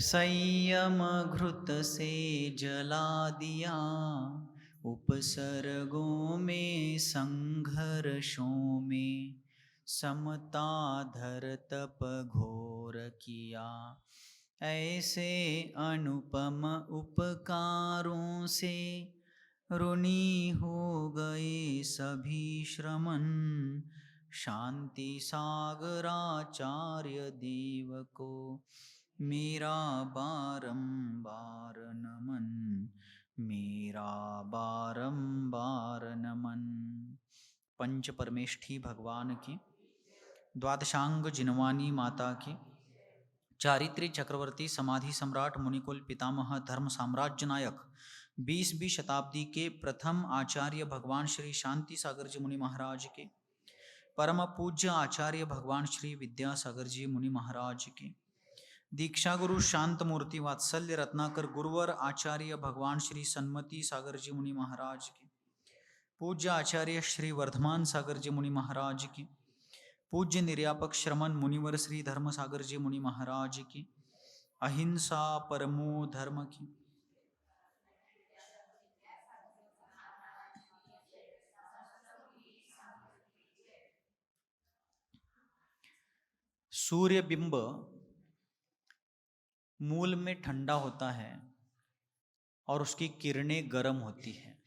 संयम घृत से जला दिया, उपसर्गों में संघर्षों में समता धर तप घोर किया। ऐसे अनुपम उपकारों से ऋणी हो गए सभी श्रमण। शांति सागराचार्य देव को मेरा बारंबार नमन, मेरा बारंबार नमन। पंच परमेष्ठी भगवान की, द्वादशांग जिनवानी माता की, चारित्री चक्रवर्ती समाधि सम्राट मुनिकुल पितामह धर्म साम्राज्य नायक 20वीं शताब्दी के प्रथम आचार्य भगवान श्री शांति सागर जी मुनि महाराज के, परम पूज्य आचार्य भगवान श्री विद्यासागर जी मुनि महाराज के, दीक्षा गुरु शांत मूर्ति वात्सल्य रत्नाकर गुरुवर आचार्य भगवान श्री सन्मति सागर जी मुनि महाराज के, पूज्य आचार्य श्री वर्धमान सागर जी मुनि महाराज की, पूज्य निर्यापक श्रमण मुनिवर श्री धर्म सागर जी मुनि महाराज की, अहिंसा परमो धर्म की, सूर्य बिंब मूल में ठंडा होता है और उसकी किरणें गर्म होती है।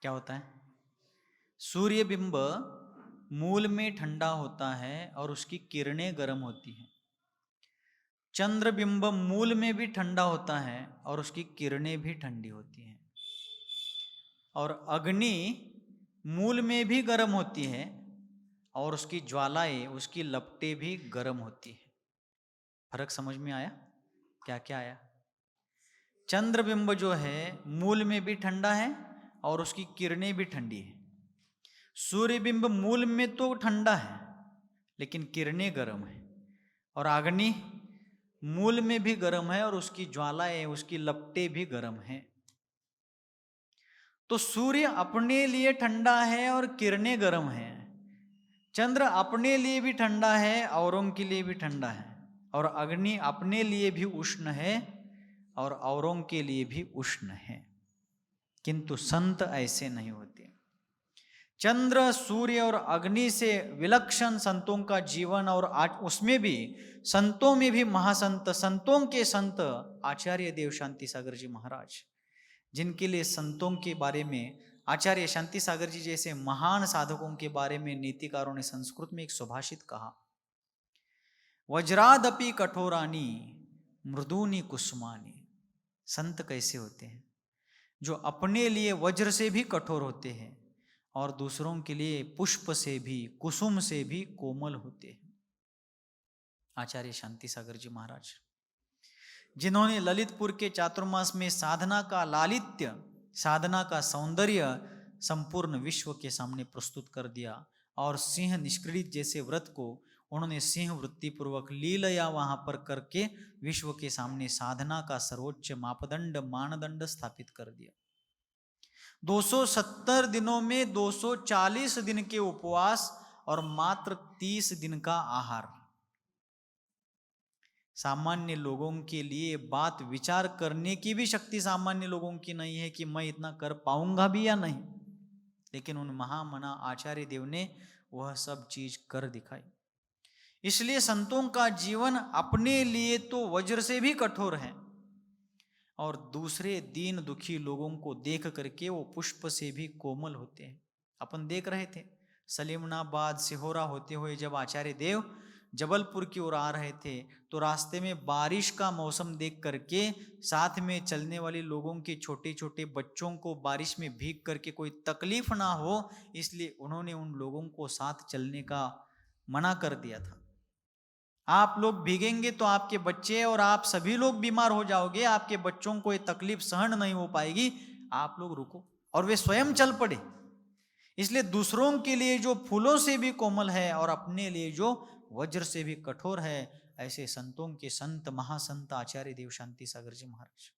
क्या होता है? सूर्य बिंब मूल में ठंडा होता है और उसकी किरणें गर्म होती हैं। चंद्र बिंब मूल में भी ठंडा होता है और उसकी किरणें भी ठंडी होती हैं। और अग्नि मूल में भी गर्म होती है और उसकी ज्वालाएं, उसकी लपटें भी गर्म होती हैं। फर्क समझ में आया? क्या क्या आया? चंद्रबिंब जो है मूल में भी ठंडा है और उसकी किरणें भी ठंडी है। सूर्यबिंब मूल में तो ठंडा है लेकिन किरणें गर्म है। और अग्नि मूल में भी गर्म है और उसकी ज्वालाएं, उसकी लपटें भी गर्म हैं। तो सूर्य अपने लिए ठंडा है और किरणें गर्म हैं। चंद्र अपने लिए भी ठंडा है, औरों के लिए भी ठंडा है। और अग्नि अपने लिए भी उष्ण है और औरों के लिए भी उष्ण है। किंतु संत ऐसे नहीं होते। चंद्र, सूर्य और अग्नि से विलक्षण संतों का जीवन, और उसमें भी संतों में भी महासंत, संतों के संत आचार्य देव शांति सागर जी महाराज, जिनके लिए संतों के बारे में आचार्य शांति सागर जी जैसे महान साधकों के बारे में नीतिकारों ने संस्कृत में एक सुभाषित कहा, वज्रादपि कठोरानी मृदूनी कुसुमानी। संत कैसे होते हैं? जो अपने लिए वज्र से भी कठोर होते हैं और दूसरों के लिए पुष्प से भी, कुसुम से भी कोमल होते हैं। आचार्य शांति सागर जी महाराज, जिन्होंने ललितपुर के चातुर्मास में साधना का लालित्य, साधना का सौंदर्य संपूर्ण विश्व के सामने प्रस्तुत कर दिया। और सिंह निष्क्रीडित जैसे व्रत को उन्होंने सिंह वृत्ति पूर्वक लीलया वहां पर करके विश्व के सामने साधना का सर्वोच्च मापदंड, मानदंड स्थापित कर दिया। 270 दिनों में 240 दिन के उपवास और मात्र 30 दिन का आहार। सामान्य लोगों के लिए बात विचार करने की भी शक्ति सामान्य लोगों की नहीं है कि मैं इतना कर पाऊंगा भी या नहीं, लेकिन उन महामना आचार्य देव ने वह सब चीज कर दिखाई। इसलिए संतों का जीवन अपने लिए तो वज्र से भी कठोर है और दूसरे दीन दुखी लोगों को देख करके वो पुष्प से भी कोमल होते हैं। अपन देख रहे थे सलीमनाबाद सिहोरा होते हुए जब आचार्य देव जबलपुर की ओर आ रहे थे तो रास्ते में बारिश का मौसम देख करके साथ में चलने वाले लोगों के छोटे छोटे बच्चों को बारिश में भीग करके कोई तकलीफ ना हो, इसलिए उन्होंने उन लोगों को साथ चलने का मना कर दिया था। आप लोग भीगेंगे तो आपके बच्चे और आप सभी लोग बीमार हो जाओगे, आपके बच्चों को ये तकलीफ सहन नहीं हो पाएगी, आप लोग रुको। और वे स्वयं चल पड़े। इसलिए दूसरों के लिए जो फूलों से भी कोमल है और अपने लिए जो वज्र से भी कठोर है, ऐसे संतों के संत महासंत आचार्य देव शांति सागर जी महाराज।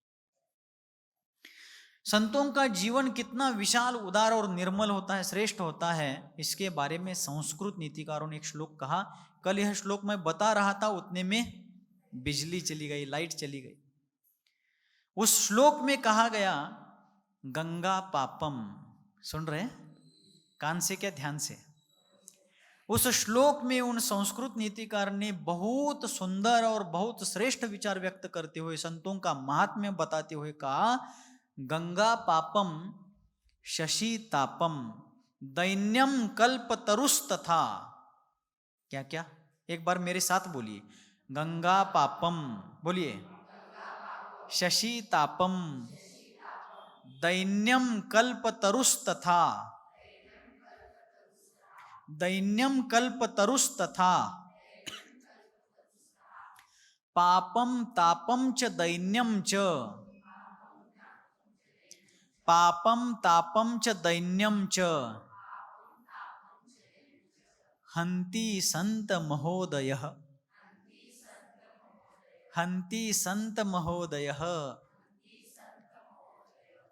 संतों का जीवन कितना विशाल, उदार और निर्मल होता है, श्रेष्ठ होता है, इसके बारे में संस्कृत नीतिकारों ने एक श्लोक कहा। कल यह श्लोक मैं बता रहा था, उतने में बिजली चली गई, लाइट चली गई। उस श्लोक में कहा गया गंगा पापम, सुन रहे हैं? कान से क्या ध्यान से? उस श्लोक में उन संस्कृत नीतिकार ने बहुत सुंदर और बहुत श्रेष्ठ विचार व्यक्त करते हुए, संतों का महात्म्य बताते हुए कहा, गंगा पापम शशि तापम दैन्यम कल्प तरुस्तथा। क्या क्या? एक बार मेरे साथ बोलिए, गंगा पापम, बोलिए, शशि तापम दैन्यम कल्प तरुस्तथा, दैन्यम कल्प तरुस्तथा पापम तापम च दैन्यम च, पापम तापम च दैन्यम च हंति संत महोदय, हंति संत महोदय।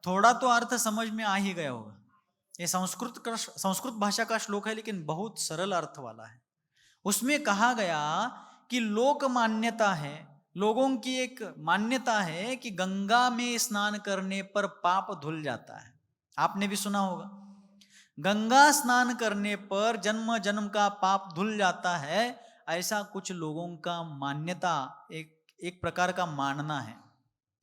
थोड़ा तो अर्थ समझ में आ ही गया होगा। ये संस्कृत भाषा का श्लोक है, लेकिन बहुत सरल अर्थ वाला है। उसमें कहा गया कि लोक मान्यता है, लोगों की एक मान्यता है कि गंगा में स्नान करने पर पाप धुल जाता है। आपने भी सुना होगा, गंगा स्नान करने पर जन्म जन्म का पाप धुल जाता है। ऐसा कुछ लोगों का मान्यता, एक प्रकार का मानना है।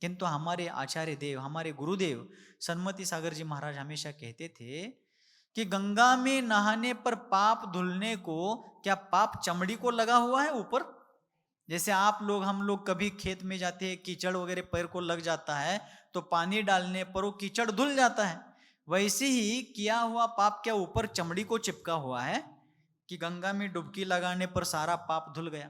किंतु हमारे आचार्य देव, हमारे गुरुदेव सन्मति सागर जी महाराज हमेशा कहते थे कि गंगा में नहाने पर पाप धुलने को, क्या पाप चमड़ी को लगा हुआ है ऊपर? जैसे आप लोग, हम लोग कभी खेत में जाते हैं, कीचड़ वगैरह पैर को लग जाता है तो पानी डालने पर वो कीचड़ धुल जाता है। वैसे ही किया हुआ पाप क्या ऊपर चमड़ी को चिपका हुआ है कि गंगा में डुबकी लगाने पर सारा पाप धुल गया?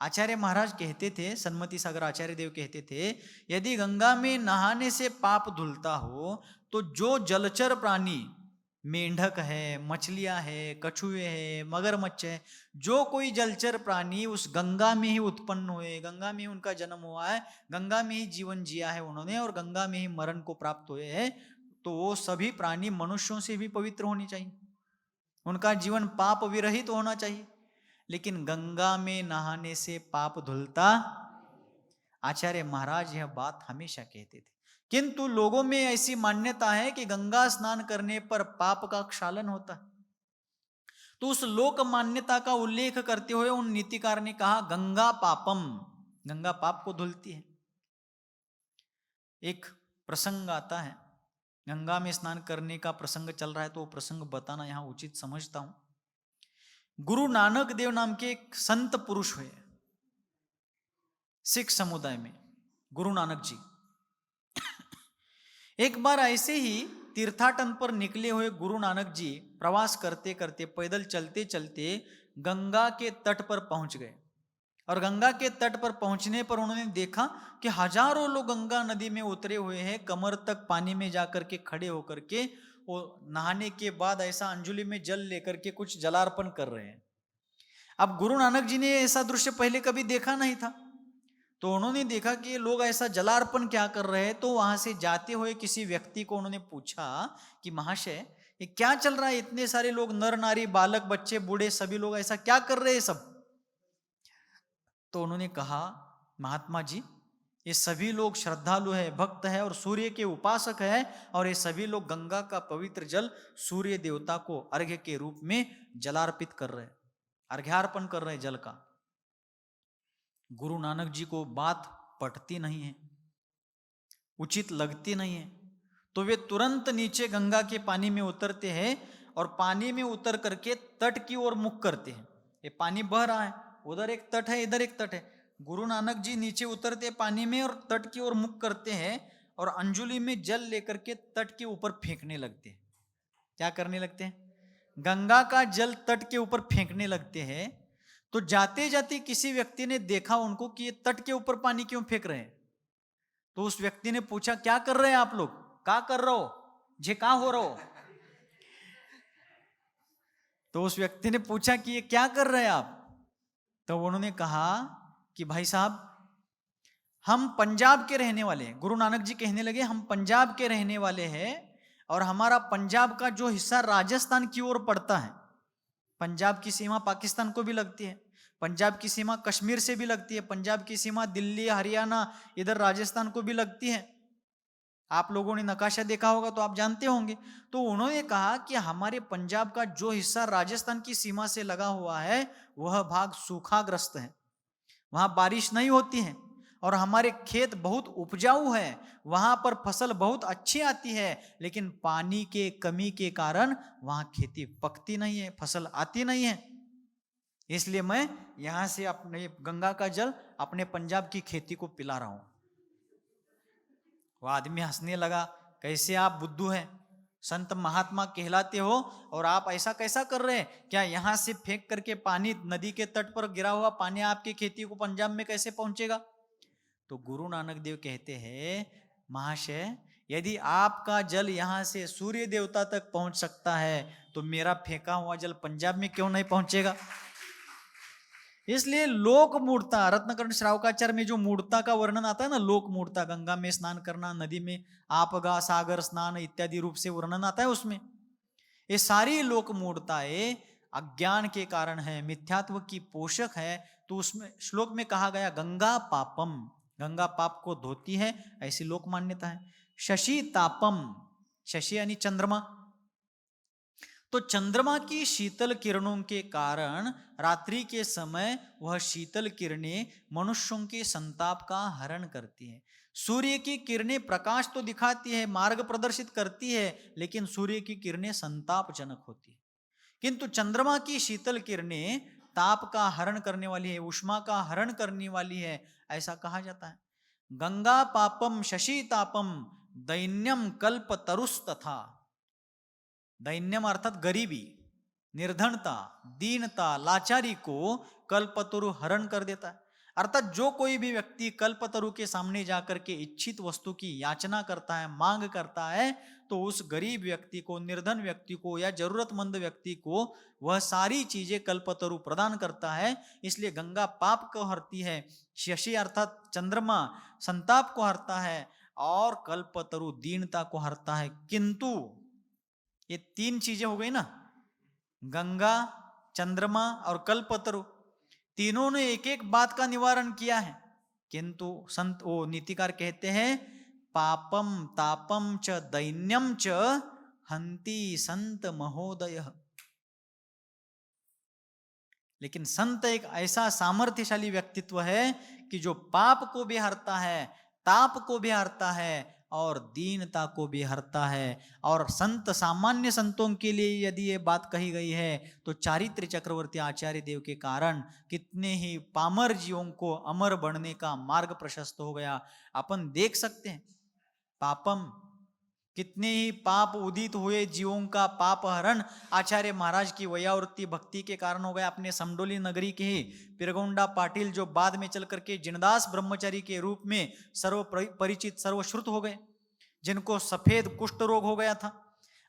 आचार्य महाराज कहते थे, सन्मति सागर आचार्य देव कहते थे, यदि गंगा में नहाने से पाप धुलता हो तो जो जलचर प्राणी, मेंढक है, मछलियां है, कछुए है, मगरमच्छ है, जो कोई जलचर प्राणी उस गंगा में ही उत्पन्न हुए, गंगा में ही उनका जन्म हुआ है, गंगा में ही जीवन जिया है उन्होंने और गंगा में ही मरण को प्राप्त हुए हैं, तो वो सभी प्राणी मनुष्यों से भी पवित्र होने चाहिए, उनका जीवन पाप विरहित होना चाहिए। लेकिन गंगा में नहाने से पाप धुलता, आचार्य महाराज यह बात हमेशा कहते थे। किंतु लोगों में ऐसी मान्यता है कि गंगा स्नान करने पर पाप का क्षालन होता है। तो उस लोक मान्यता का उल्लेख करते हुए उन नीतिकार ने कहा गंगा पापम, गंगा पाप को धुलती है। एक प्रसंग आता है, गंगा में स्नान करने का प्रसंग चल रहा है, तो वो प्रसंग बताना यहां उचित समझता हूं। गुरु नानक देव नाम के एक संत पुरुष हुए सिख समुदाय में, गुरु नानक जी। एक बार ऐसे ही तीर्थाटन पर निकले हुए गुरु नानक जी प्रवास करते करते, पैदल चलते चलते गंगा के तट पर पहुंच गए। और गंगा के तट पर पहुंचने पर उन्होंने देखा कि हजारों लोग गंगा नदी में उतरे हुए हैं, कमर तक पानी में जाकर के खड़े होकर के वो नहाने के बाद ऐसा अंजुलि में जल लेकर के कुछ जलार्पण कर रहे हैं। अब गुरु नानक जी ने ऐसा दृश्य पहले कभी देखा नहीं था, तो उन्होंने देखा कि ये लोग ऐसा जलार्पण क्या कर रहे हैं। तो वहां से जाते हुए किसी व्यक्ति को उन्होंने पूछा कि महाशय ये क्या चल रहा है, इतने सारे लोग, नर नारी, बालक, बच्चे, बूढ़े, सभी लोग ऐसा क्या कर रहे हैं सब? तो उन्होंने कहा महात्मा जी, ये सभी लोग श्रद्धालु है, भक्त है और सूर्य के उपासक है, और ये सभी लोग गंगा का पवित्र जल सूर्य देवता को अर्घ्य के रूप में जलार्पित कर रहे हैं, अर्घ्यार्पण कर रहे हैं जल का। गुरु नानक जी को बात पटती नहीं है, उचित लगती नहीं है, तो वे तुरंत नीचे गंगा के पानी में उतरते हैं और पानी में उतर करके तट की ओर मुख करते हैं। ये पानी बह रहा है, उधर एक तट है, इधर एक तट है। गुरु नानक जी नीचे उतरते पानी में और तट की ओर मुख करते हैं और अंजुलि में जल लेकर के तट के ऊपर फेंकने लगते हैं। क्या करने लगते हैं? गंगा का जल तट के ऊपर फेंकने लगते हैं। तो जाते जाते किसी व्यक्ति ने देखा उनको कि ये तट के ऊपर पानी क्यों फेंक रहे हैं। तो उस व्यक्ति ने पूछा क्या कर रहे हैं आप लोग, क्या कर रहे हो, जे क्या हो रहा हो? तो उस व्यक्ति ने पूछा कि ये क्या कर रहे हैं आप? तो उन्होंने कहा कि भाई साहब, हम पंजाब के रहने वाले हैं। गुरु नानक जी कहने लगे हम पंजाब के रहने वाले हैं और हमारा पंजाब का जो हिस्सा राजस्थान की ओर पड़ता है, पंजाब की सीमा पाकिस्तान को भी लगती है, पंजाब की सीमा कश्मीर से भी लगती है, पंजाब की सीमा दिल्ली, हरियाणा, इधर राजस्थान को भी लगती है। आप लोगों ने नक्शा देखा होगा तो आप जानते होंगे। तो उन्होंने कहा कि हमारे पंजाब का जो हिस्सा राजस्थान की सीमा से लगा हुआ है वह भाग सूखाग्रस्त है, वहां बारिश नहीं होती है, और हमारे खेत बहुत उपजाऊ है, वहां पर फसल बहुत अच्छी आती है, लेकिन पानी के कमी के कारण वहां खेती पकती नहीं है, फसल आती नहीं है। इसलिए मैं यहां से अपने गंगा का जल अपने पंजाब की खेती को पिला रहा हूं। वो आदमी हंसने लगा, कैसे आप बुद्धू हैं, संत महात्मा कहलाते हो और आप ऐसा कैसा कर रहे हैं, क्या यहां से फेंक करके पानी नदी के तट पर गिरा हुआ पानी आपकी खेती को पंजाब में कैसे पहुंचेगा? तो गुरु नानक देव कहते हैं, महाशय यदि आपका जल यहां से सूर्य देवता तक पहुंच सकता है तो मेरा फेंका हुआ जल पंजाब में क्यों नहीं पहुंचेगा? इसलिए लोक मूर्ता, रत्नकर्ण श्रावकाचार्य में जो मूर्ता का वर्णन आता है ना, लोक मूर्ता, गंगा में स्नान करना, नदी में आपगा, सागर स्नान इत्यादि रूप से वर्णन आता है, उसमें ये सारी लोक मूर्ताएं अज्ञान के कारण है, मिथ्यात्व की पोषक है। तो उसमें श्लोक में कहा गया गंगा पापम, गंगा पाप को धोती है, ऐसी लोक मान्यता है। शशि तापम, शशि यानी चंद्रमा, तो चंद्रमा की शीतल किरणों के कारण रात्रि के समय वह शीतल किरणें मनुष्यों के संताप का हरण करती है। सूर्य की किरणें प्रकाश तो दिखाती है, मार्ग प्रदर्शित करती है, लेकिन सूर्य की किरणें संतापजनक होती है। किंतु चंद्रमा की शीतल किरणें ताप का हरण करने वाली है, उष्मा का हरण करने वाली है, ऐसा कहा जाता है। गंगा पापम शशि तापम दैन्यम कल्प तरुस तथा, दैन्यम अर्थात गरीबी, निर्धनता, दीनता, लाचारी को कल्पतरु हरण कर देता है। अर्थात जो कोई भी व्यक्ति कल्पतरु के सामने जाकर के इच्छित वस्तु की याचना करता है, मांग करता है, तो उस गरीब व्यक्ति को, निर्धन व्यक्ति को या जरूरतमंद व्यक्ति को वह सारी चीजें कल्पतरु प्रदान करता है। इसलिए गंगा पाप को हरती है, शशि अर्थात चंद्रमा संताप को हरता है, और कल्पतरु दीनता को हरता है। किंतु ये तीन चीजें हो गई ना, गंगा, चंद्रमा और कल्पतरु, तीनों ने एक एक बात का निवारण किया है। किंतु संत वो नीतिकार कहते हैं पापम तापम च दैन्यम च हंति संत महोदय। लेकिन संत एक ऐसा सामर्थ्यशाली व्यक्तित्व है कि जो पाप को भी हरता है, ताप को भी हरता है और दीनता को भी हरता है। और संत, सामान्य संतों के लिए यदि ये बात कही गई है तो चारित्र चक्रवर्ती आचार्य देव के कारण कितने ही पामर जीवों को अमर बनने का मार्ग प्रशस्त हो गया। अपन देख सकते हैं पापम, कितने ही पाप उदित हुए जीवों का पाप हरण आचार्य महाराज की वयावृत्ति भक्ति के कारण हो गया। अपने समडोली नगरी के ही पिरगोंडा पाटिल, जो बाद में चल करके जिनदास ब्रह्मचारी के रूप में सर्व परिचित, सर्वश्रुत हो गए, जिनको सफेद कुष्ठ रोग हो गया था,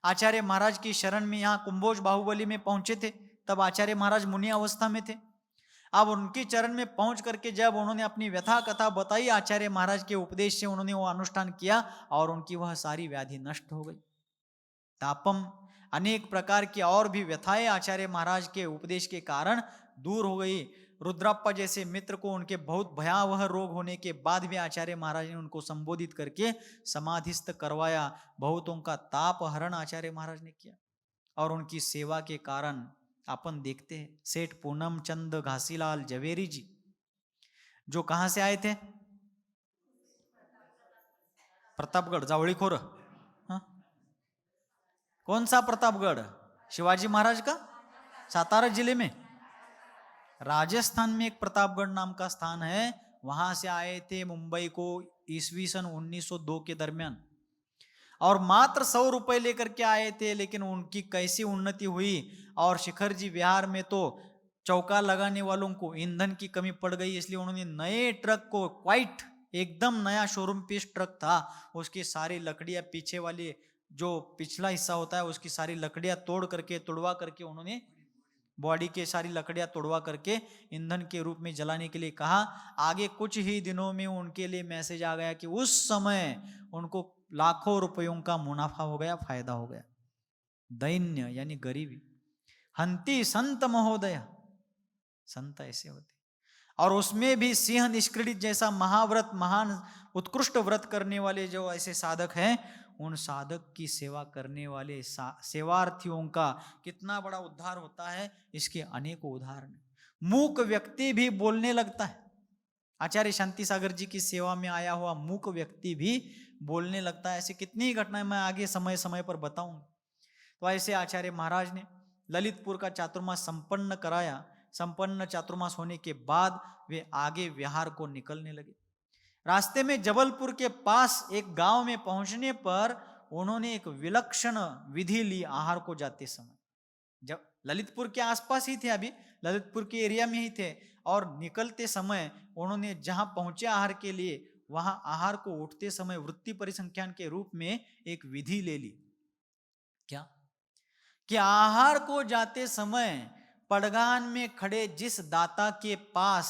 आचार्य महाराज की शरण में यहाँ कुंभोज बाहुबली में पहुंचे थे। तब आचार्य महाराज मुनि अवस्था में थे। अब उनके चरण में पहुंच करके जब उन्होंने अपनी व्यथा कथा बताई, आचार्य महाराज के उपदेश से उन्होंने वो अनुष्ठान किया और उनकी वह सारी व्याधि नष्ट हो गई। तापम, अनेक प्रकार की और भी व्यथाएं आचार्य महाराज के उपदेश के कारण दूर हो गई। रुद्रप्पा जैसे मित्र को उनके बहुत भयावह रोग होने के बाद भी आचार्य महाराज ने उनको संबोधित करके समाधिस्थ करवाया। बहुतों का ताप हरण आचार्य महाराज ने किया। और उनकी सेवा के कारण अपन देखते हैं सेठ पूनम चंद घासीलाल जवेरी जी, जो कहां से आए थे, प्रतापगढ़, जावड़ीखोर। हाँ? कौन सा प्रतापगढ़? शिवाजी महाराज का? सातारा जिले में, राजस्थान में एक प्रतापगढ़ नाम का स्थान है, वहां से आए थे मुंबई को ईस्वी सन 1902 के दरमियान, और मात्र 100 रुपए लेकर के आए थे। लेकिन उनकी कैसी उन्नति हुई, और शिखर जी विहार में तो चौका लगाने वालों को ईंधन की कमी पड़ गई, इसलिए उन्होंने नए ट्रक को, क्वाइट एकदम नया शोरूम पीस ट्रक था, उसकी सारी लकड़ियां, पीछे वाली जो पिछला हिस्सा होता है उसकी सारी लकड़ियां तोड़वा करके उन्होंने बॉडी के सारी लकड़ियां तोड़वा करके ईंधन के रूप में जलाने के लिए कहा। आगे कुछ ही दिनों में उनके लिए मैसेज आ गया कि उस समय उनको लाखों रुपयों का मुनाफा हो गया, फायदा हो गया। दैन्य यानी गरीबी, हंती संत महोदय, संत ऐसे होते। और उसमें भी सिंह निष्क्रीडित जैसा महाव्रत, महान उत्कृष्ट व्रत करने वाले जो ऐसे साधक हैं, उन साधक की सेवा करने वाले सेवार्थियों का कितना बड़ा उद्धार होता है, इसके अनेकों उदाहरण। मूक व्यक्ति भी बोलने लगता है। आचार्य शांति सागर जी की सेवा में आया हुआ मूक व्यक्ति भी बोलने लगता है। ऐसी कितनी ही घटनाएं मैं आगे समय समय पर बताऊं। तो ऐसे आचार्य महाराज ने ललितपुर का चातुर्मास संपन्न कराया। संपन्न चातुर्मास होने के बाद वे आगे विहार को निकलने लगे। रास्ते में जबलपुर के पास एक गांव में पहुंचने पर उन्होंने एक विलक्षण विधि ली आहार को जाते समय। जब ललितपुर के आसपास ही थे, अभी ललितपुर के एरिया में ही थे, और निकलते समय उन्होंने जहां पहुंचे आहार के लिए, वहां आहार को उठते समय वृत्ति परिसंख्यान के रूप में एक विधि ले ली। क्या कि आहार को जाते समय पड़गान में खड़े जिस दाता के पास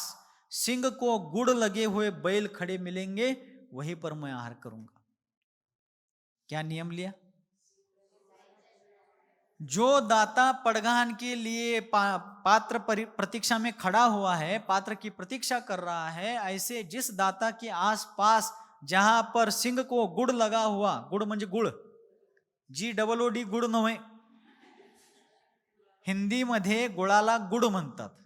सिंह को गुड़ लगे हुए बैल खड़े मिलेंगे, वहीं पर मैं आहार करूंगा। क्या नियम लिया? जो दाता पड़गान के लिए पात्र प्रतीक्षा में खड़ा हुआ है, पात्र की प्रतीक्षा कर रहा है, ऐसे जिस दाता के आसपास जहां पर सिंह को गुड़ लगा हुआ, गुड़ म्हणजे गुड़, GOOD गुड़ नव्हे, हिंदी मध्ये गुळाला गुड़ म्हणतात।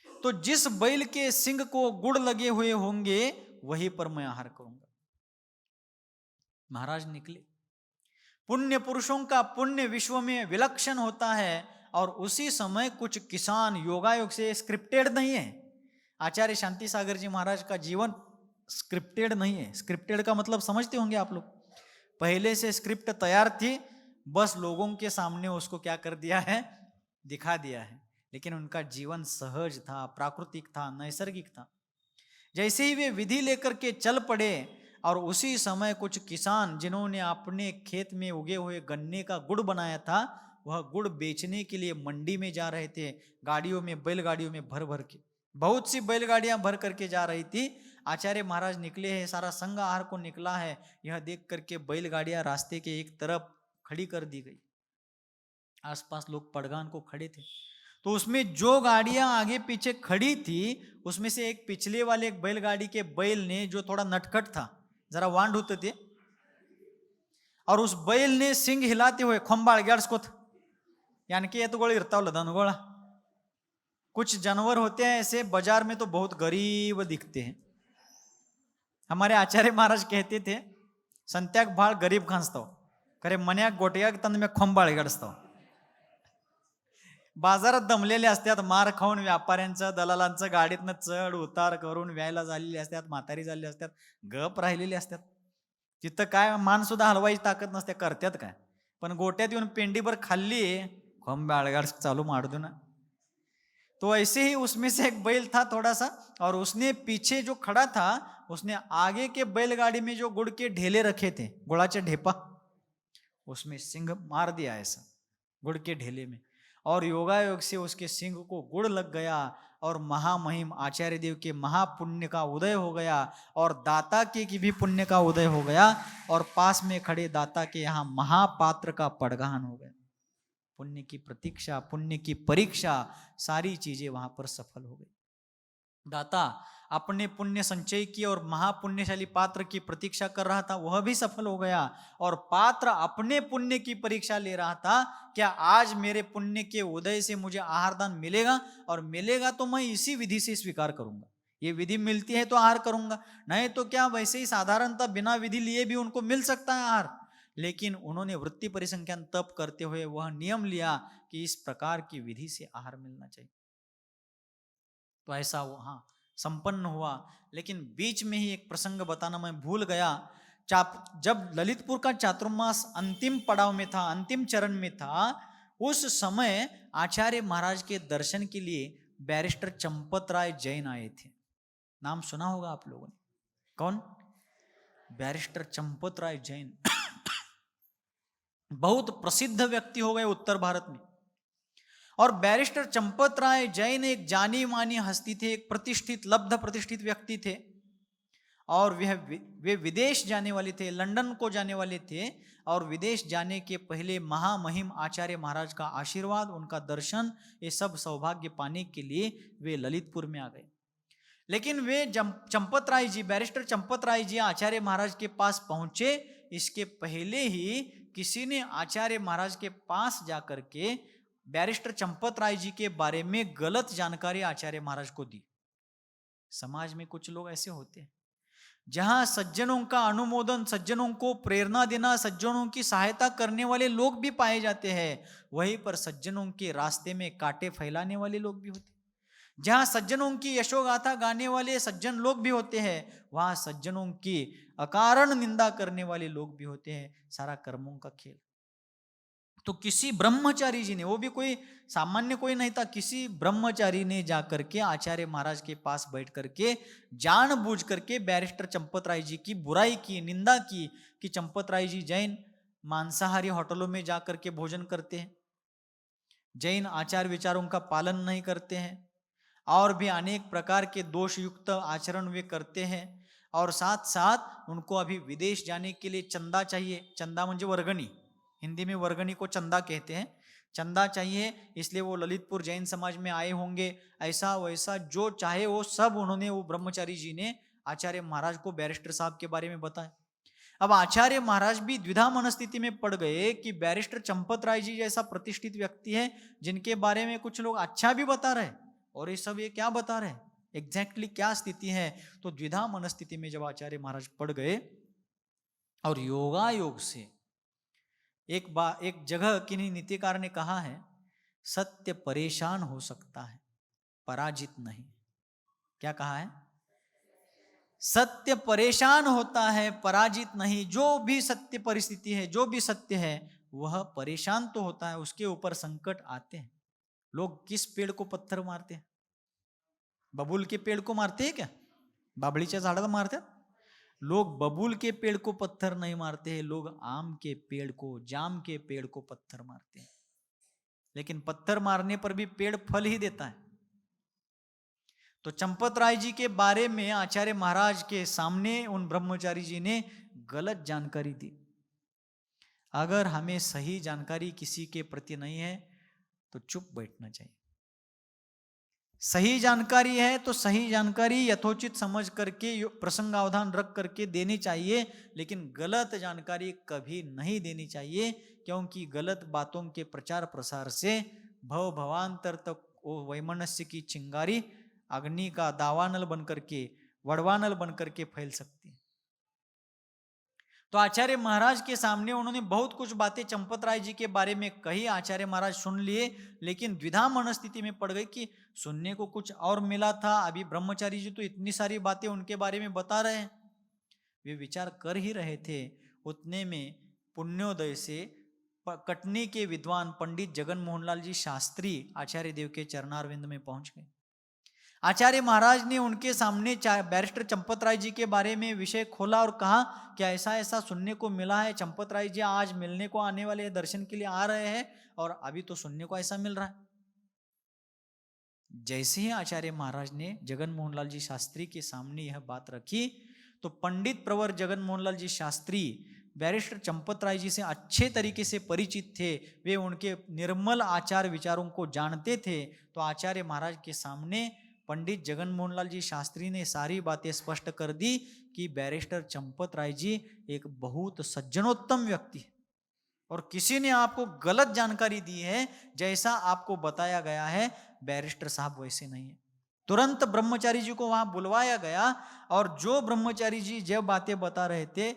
तो जिस बैल के सिंग को गुड़ लगे हुए होंगे, वहीं पर मैं आहार करूंगा। महाराज निकले। पुण्य पुरुषों का पुण्य विश्व में विलक्षण होता है, और उसी समय कुछ किसान योगायोग से, स्क्रिप्टेड नहीं है। आचार्य शांति सागर जी महाराज का जीवन स्क्रिप्टेड नहीं है। स्क्रिप्टेड का मतलब समझते होंगे आप लोग, पहले से स्क्रिप्ट तैयार थी, बस लोगों के सामने उसको क्या कर दिया है, दिखा दिया है। लेकिन उनका जीवन सहज था, प्राकृतिक था, नैसर्गिक था। जैसे ही वे विधि लेकर के चल पड़े, और उसी समय कुछ किसान जिन्होंने अपने खेत में उगे हुए गन्ने का गुड़ बनाया था, वह गुड़ बेचने के लिए मंडी में जा रहे थे, गाड़ियों में, बैलगाड़ियों में भर भर के। बहुत सी बैलगाड़ियां भर करके जा रही थी। आचार्य महाराज निकले हैं, सारा संघ आहार को निकला है, यह देख करके बैलगाड़ियां रास्ते के एक तरफ खड़ी कर दी गई। आसपास लोग पड़गान को खड़े थे। तो उसमें जो गाड़ियां आगे पीछे खड़ी थी, उसमें से एक पिछले वाले एक बैलगाड़ी के बैल ने, जो थोड़ा नटखट था, जरा वांड होते थे, और उस बैल ने सिंग हिलाते हुए खोंबाळ ग्याड्सकोत, यानी कि ये तो गोल इरतावला धनगोला। कुछ जानवर होते हैं ऐसे, बाजार में तो बहुत गरीब दिखते हैं। हमारे आचार्य महाराज कहते थे, संत्याक भाळ गरीब खांसतो, खरे मन्याक गोट्याक तंद में खोंबाळ गाडसतो। बाजारात दमलेले असतात, मार खाऊन व्यापाऱ्यांचं, दलालांचं गाडीतनं चढ उतार करून व्यायला झालेली असतात, म्हातारी झालेली असतात, गप राहिलेली असतात। तिथं काय मान सुद्धा हलवायची ताकद नसते, करतात काय? पण गोट्यात येऊन पेंडीभर खाल्ली, खोंबाळ चालू मार दो ना। तो ऐसे ही उसमें से एक बैल था थोड़ा सा, और उसने पीछे जो खड़ा था, उसने आगे के बैलगाड़ी में जो गुड़ के ढेले रखे थे, गुड़ाचे ढेपा, उसमें सिंह मार दिया ऐसा गुड़ के ढेले में, और योगायोग से उसके सिंह को गुड़ लग गया, और महामहिम आचार्य देव के महापुण्य का उदय हो गया, और दाता के की भी पुण्य का उदय हो गया, और पास में खड़े दाता के यहाँ महापात्र का पड़गान हो गया। पुण्य की प्रतीक्षा, पुण्य की परीक्षा, सारी चीजें वहां पर सफल हो गई। दाता अपने पुण्य संचय की और महापुण्यशाली पात्र की प्रतीक्षा कर रहा था, वह भी सफल हो गया, और पात्र अपने पुण्य की परीक्षा ले रहा था, क्या आज मेरे पुण्य के उदय से मुझे आहारदान मिलेगा, और मिलेगा तो मैं इसी विधि से स्वीकार करूंगा। ये विधि मिलती है तो आहार करूंगा, नहीं तो क्या वैसे ही साधारणतः बिना विधि लिए भी उनको मिल सकता है आहार। लेकिन उन्होंने वृत्ति परिसंख्यान तप करते हुए वह नियम लिया कि इस प्रकार की विधि से आहार मिलना चाहिए। तो ऐसा वहां संपन्न हुआ। लेकिन बीच में ही एक प्रसंग बताना मैं भूल गया। जब ललितपुर का चातुर्मास अंतिम पड़ाव में था, अंतिम चरण में था, उस समय आचार्य महाराज के दर्शन के लिए बैरिस्टर चंपत राय जैन आए थे। नाम सुना होगा आप लोगों ने, कौन? बैरिस्टर चंपत राय जैन बहुत प्रसिद्ध व्यक्ति हो गए उत्तर भारत में। और बैरिस्टर चंपत राय जैन एक जानी मानी हस्ती थे, एक प्रतिष्ठित, लब्ध प्रतिष्ठित व्यक्ति थे। और वे विदेश जाने वाले थे, लंदन को जाने वाले थे, और विदेश जाने के पहले महामहिम आचार्य महाराज का आशीर्वाद, उनका दर्शन, ये सब सौभाग्य पाने के लिए वे ललितपुर में आ गए। लेकिन वे चंपत राय जी, बैरिस्टर चंपत राय जी आचार्य महाराज के पास पहुंचे, इसके पहले ही किसी ने आचार्य महाराज के पास जाकर के बैरिस्टर चंपत राय जी के बारे में गलत जानकारी आचार्य महाराज को दी। समाज में कुछ लोग ऐसे होते हैं, जहां सज्जनों का अनुमोदन, सज्जनों को प्रेरणा देना, सज्जनों की सहायता करने वाले लोग भी पाए जाते हैं, वहीं पर सज्जनों के रास्ते में कांटे फैलाने वाले लोग भी होते हैं। जहां सज्जनों की यशोगाथा गाने वाले सज्जन लोग भी होते हैं, वहां सज्जनों की अकारण निंदा करने वाले लोग भी होते हैं। सारा कर्मों का खेल। तो किसी ब्रह्मचारी जी ने, वो भी कोई सामान्य कोई नहीं था, किसी ब्रह्मचारी ने जाकर के आचार्य महाराज के पास बैठ करके जानबूझ करके बैरिस्टर चंपत राय जी की बुराई की, निंदा की कि चंपत राय जी जैन मांसाहारी होटलों में जाकर के भोजन करते हैं, जैन आचार विचारों का पालन नहीं करते हैं, और भी अनेक प्रकार के दोष युक्त आचरण वे करते हैं, और साथ साथ उनको अभी विदेश जाने के लिए चंदा चाहिए। चंदा म्हणजे वर्गणी, हिंदी में वर्गणी को चंदा कहते हैं। चंदा चाहिए, इसलिए वो ललितपुर जैन समाज में आए होंगे। ऐसा वैसा जो चाहे वो सब उन्होंने, वो ब्रह्मचारी जी ने आचार्य महाराज को, बैरिस्टर साहब के बारे में बताया। अब आचार्य महाराज भी द्विधा मनस्थिति में पड़ गए कि बैरिस्टर चंपत राय जी जैसा प्रतिष्ठित व्यक्ति है, जिनके बारे में कुछ लोग अच्छा भी बता रहे, और ये सब ये क्या बता रहे, एग्जैक्टली क्या स्थिति है। तो द्विधा मनस्थिति में जब आचार्य महाराज पड़ गए, और योगायोग से एक जगह किन्हीं नीतिकार ने कहा है, सत्य परेशान हो सकता है, पराजित नहीं। क्या कहा है? सत्य परेशान होता है, पराजित नहीं। जो भी सत्य परिस्थिति है, जो भी सत्य है, वह परेशान तो होता है, उसके ऊपर संकट आते हैं। लोग किस पेड़ को पत्थर मारते हैं? बबूल के पेड़ को मारते हैं क्या? बाबळीच्या झाडाला मारते? लोग बबूल के पेड़ को पत्थर नहीं मारते हैं, लोग आम के पेड़ को, जाम के पेड़ को पत्थर मारते हैं। लेकिन पत्थर मारने पर भी पेड़ फल ही देता है। तो चंपत राय जी के बारे में आचार्य महाराज के सामने उन ब्रह्मचारी जी ने गलत जानकारी दी। अगर हमें सही जानकारी किसी के प्रति नहीं है तो चुप बैठना चाहिए। सही जानकारी है तो सही जानकारी यथोचित समझ करके, प्रसंगावधान रख करके देनी चाहिए, लेकिन गलत जानकारी कभी नहीं देनी चाहिए, क्योंकि गलत बातों के प्रचार प्रसार से भव भवांतर तक वो वैमनस्य की चिंगारी अग्नि का दावानल बनकर के, वड़वानल बनकर के फैल सकती है। तो आचार्य महाराज के सामने उन्होंने बहुत कुछ बातें चंपत राय जी के बारे में कही। आचार्य महाराज सुन लिए, लेकिन द्विधा मनस्थिति में पड़ गई कि सुनने को कुछ और मिला था, अभी ब्रह्मचारी जी तो इतनी सारी बातें उनके बारे में बता रहे हैं। वे विचार कर ही रहे थे, उतने में पुण्योदय से कटनी के विद्वान पंडित जगन मोहनलाल जी शास्त्री आचार्य देव के चरणारविंद में पहुंच गए। आचार्य महाराज ने उनके सामने बैरिस्टर चंपत राय जी के बारे में विषय खोला और कहा कि ऐसा ऐसा सुनने को मिला है, चंपत राय जी आज मिलने को आने वाले, दर्शन के लिए आ रहे हैं, और अभी तो सुनने को ऐसा मिल रहा है। जैसे ही आचार्य महाराज ने जगन मोहनलाल जी शास्त्री के सामने यह बात रखी, तो पंडित प्रवर जगन मोहनलाल जी शास्त्री बैरिस्टर चंपत राय जी से अच्छे तरीके से परिचित थे, वे उनके निर्मल आचार विचारों को जानते थे। तो आचार्य महाराज के सामने पंडित जगन मोहनलाल जी शास्त्री ने सारी बातें स्पष्ट कर दी कि बैरिस्टर चंपत राय जी एक बहुत सज्जनोत्तम व्यक्ति है, और किसी ने आपको गलत जानकारी दी है, जैसा आपको बताया गया है बैरिस्टर साहब वैसे नहीं है। तुरंत ब्रह्मचारी जी को वहां बुलवाया गया, और जो ब्रह्मचारी जी जब बातें बता रहे थे,